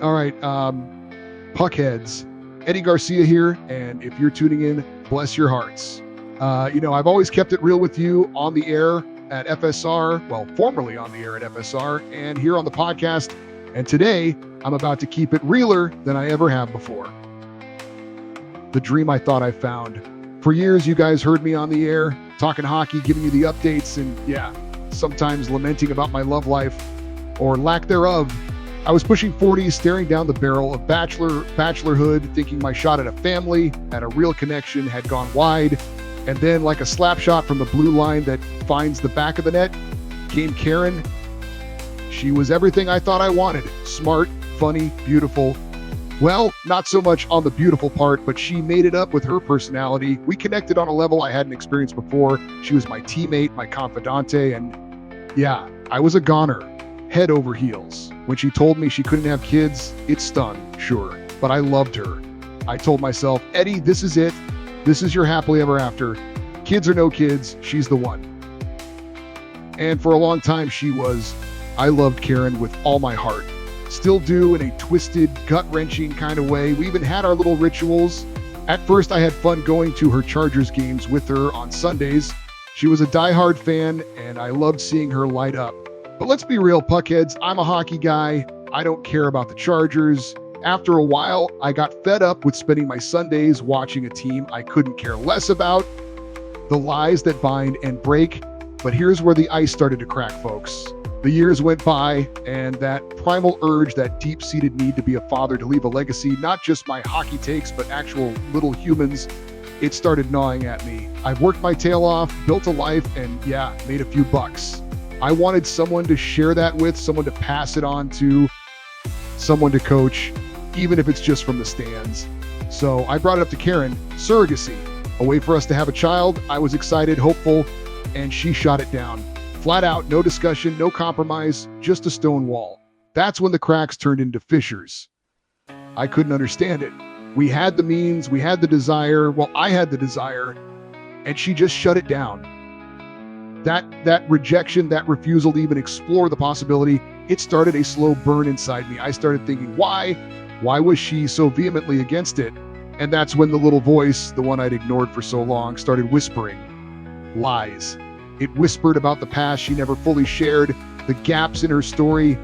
All right, Puckheads. Eddie Garcia here, and if you're tuning in, bless your hearts. I've always kept it real with you on the air at FSR, well, formerly on the air at FSR, and here on the podcast. And today, I'm about to keep it realer than I ever have before. The dream I thought I found. For years, you guys heard me on the air, talking hockey, giving you the updates, and yeah, sometimes lamenting about my love life, or lack thereof. I was pushing 40, staring down the barrel of bachelorhood, thinking my shot at a family, at a real connection, had gone wide. And then, like a slap shot from the blue line that finds the back of the net, came Karen. She was everything I thought I wanted. Smart, funny, beautiful. Well, not so much on the beautiful part, but she made it up with her personality. We connected on a level I hadn't experienced before. She was my teammate, my confidante, and yeah, I was a goner, head over heels. When she told me she couldn't have kids, it stung, sure, but I loved her. I told myself, Eddie, this is it. This is your happily ever after. Kids or no kids, she's the one. And for a long time, she was. I loved Karen with all my heart. Still do, in a twisted, gut-wrenching kind of way. We even had our little rituals. At first, I had fun going to her Chargers games with her on Sundays. She was a diehard fan, and I loved seeing her light up. But let's be real, Puckheads, I'm a hockey guy. I don't care about the Chargers. After a while, I got fed up with spending my Sundays watching a team I couldn't care less about. The lies that bind and break. But here's where the ice started to crack, folks. The years went by, and that primal urge, that deep-seated need to be a father, to leave a legacy, not just my hockey takes, but actual little humans, it started gnawing at me. I've worked my tail off, built a life, and yeah, made a few bucks. I wanted someone to share that with, someone to pass it on to, someone to coach, even if it's just from the stands. So I brought it up to Karen, surrogacy. A way for us to have a child. I was excited, hopeful, and she shot it down. Flat out, no discussion, no compromise, just a stone wall. That's when the cracks turned into fissures. I couldn't understand it. We had the means, we had the desire, well, I had the desire, and she just shut it down. That rejection, that refusal to even explore the possibility, it started a slow burn inside me. I started thinking, why? Why was she so vehemently against it? And that's when the little voice, the one I'd ignored for so long, started whispering. Lies. It whispered about the past she never fully shared, the gaps in her story.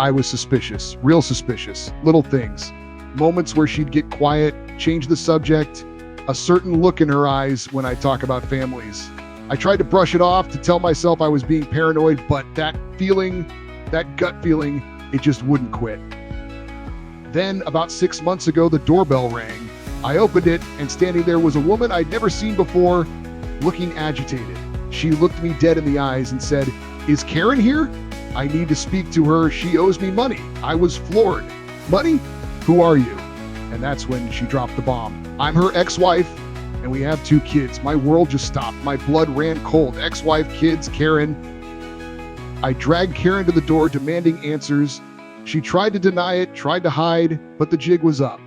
I was suspicious, real suspicious. Little things. Moments where she'd get quiet, change the subject, a certain look in her eyes when I talk about families. I tried to brush it off, to tell myself I was being paranoid, but that feeling, that gut feeling, it just wouldn't quit. Then, about 6 months ago, the doorbell rang. I opened it, and standing there was a woman I'd never seen before, looking agitated. She looked me dead in the eyes and said, "Is Karen here? I need to speak to her. She owes me money." I was floored. Money? Who are you? And that's when she dropped the bomb. I'm her ex-wife, and we have 2 kids. My world just stopped. My blood ran cold. Ex-wife, kids, Karen. I dragged Karen to the door, demanding answers. She tried to deny it, tried to hide, but the jig was up.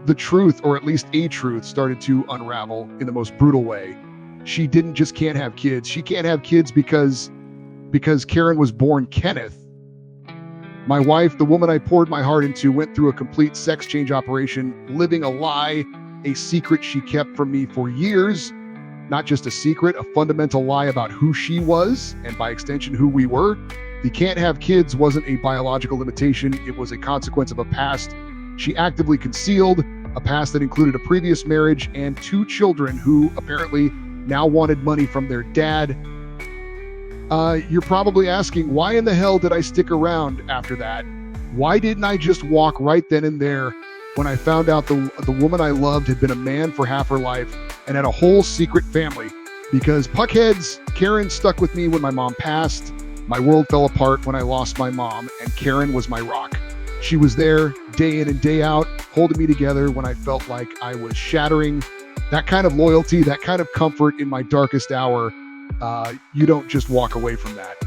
The truth, or at least a truth, started to unravel in the most brutal way. She can't have kids. She can't have kids because Karen was born Kenneth. My wife, the woman I poured my heart into, went through a complete sex change operation, living a lie, a secret she kept from me for years. Not just a secret, a fundamental lie about who she was, and by extension, who we were. The can't have kids wasn't a biological limitation. It was a consequence of a past she actively concealed, a past that included a previous marriage and 2 children who apparently now wanted money from their dad. You're probably asking, why in the hell did I stick around after that? Why didn't I just walk right then and there when I found out the woman I loved had been a man for half her life and had a whole secret family? Because Puckheads, Karen stuck with me when my mom passed. My world fell apart when I lost my mom, and Karen was my rock. She was there day in and day out, holding me together when I felt like I was shattering. That kind of loyalty, that kind of comfort in my darkest hour, you don't just walk away from that.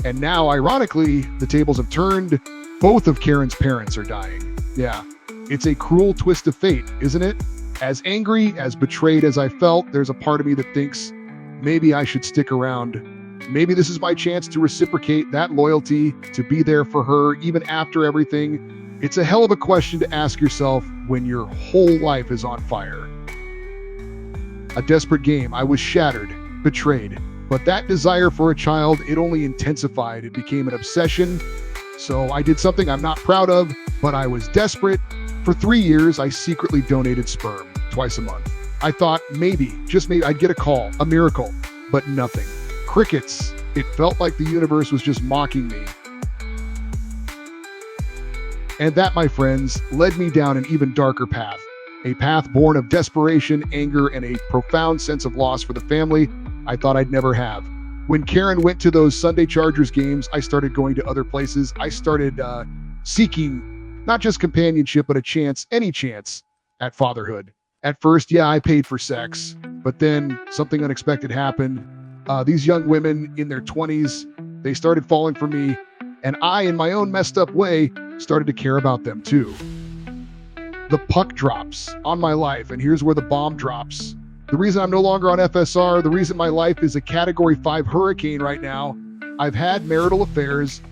And now, ironically, the tables have turned. Both of Karen's parents are dying. Yeah, it's a cruel twist of fate, isn't it? As angry, as betrayed as I felt, there's a part of me that thinks maybe I should stick around maybe this is my chance to reciprocate that loyalty, to be there for her even after everything. It's a hell of a question to ask yourself when your whole life is on fire. A desperate game. I was shattered, betrayed. But that desire for a child, it only intensified. It became an obsession. So I did something I'm not proud of, but I was desperate. For 3 years, I secretly donated sperm twice a month. I thought maybe, just maybe, I'd get a call, a miracle, but nothing. Crickets. It felt like the universe was just mocking me. And that, my friends, led me down an even darker path. A path born of desperation, anger, and a profound sense of loss for the family I thought I'd never have. When Karen went to those Sunday Chargers games, I started going to other places. I started seeking not just companionship, but a chance, any chance, at fatherhood. At first, yeah, I paid for sex, but then something unexpected happened. These young women in their 20s, they started falling for me, and I, in my own messed up way, started to care about them too. The puck drops on my life, and here's where the bomb drops. The reason I'm no longer on FSR, the reason my life is a Category 5 hurricane right now, I've had marital affairs,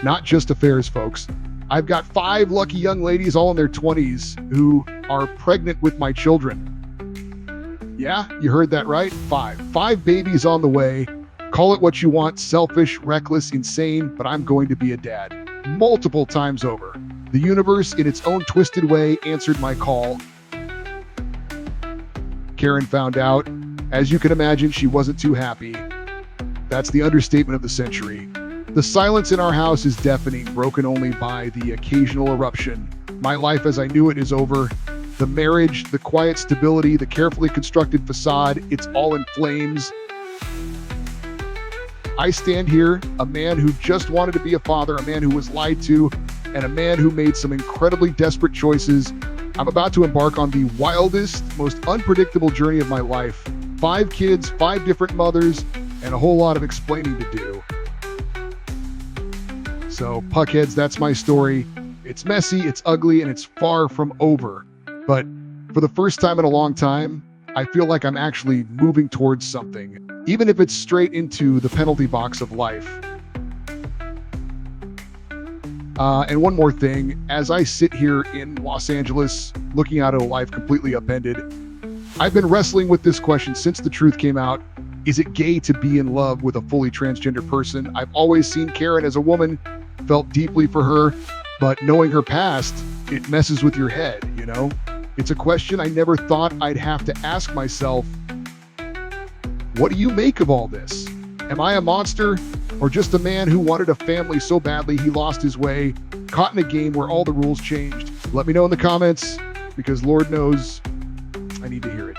not just affairs, folks. I've got 5 lucky young ladies all in their 20s who are pregnant with my children. Yeah, you heard that right, 5. 5 babies on the way. Call it what you want, selfish, reckless, insane, but I'm going to be a dad. Multiple times over. The universe, in its own twisted way, answered my call. Karen found out. As you can imagine, she wasn't too happy. That's the understatement of the century. The silence in our house is deafening, broken only by the occasional eruption. My life as I knew it is over. The marriage, the quiet stability, the carefully constructed facade, it's all in flames. I stand here, a man who just wanted to be a father, a man who was lied to, and a man who made some incredibly desperate choices. I'm about to embark on the wildest, most unpredictable journey of my life. 5 kids, 5 different mothers, and a whole lot of explaining to do. So, puckheads, that's my story. It's messy, it's ugly, and it's far from over. But for the first time in a long time, I feel like I'm actually moving towards something, even if it's straight into the penalty box of life. And one more thing, as I sit here in Los Angeles, looking out at a life completely upended, I've been wrestling with this question since the truth came out. Is it gay to be in love with a fully transgender person? I've always seen Karen as a woman, felt deeply for her, but knowing her past, it messes with your head, you know? It's a question I never thought I'd have to ask myself. What do you make of all this? Am I a monster? Or just a man who wanted a family so badly he lost his way, caught in a game where all the rules changed? Let me know in the comments, because Lord knows I need to hear it.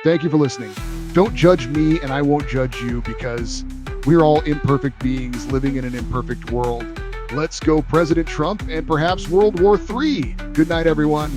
Thank you for listening. Don't judge me and I won't judge you, because we're all imperfect beings living in an imperfect world. Let's go President Trump and perhaps World War III. Good night, everyone.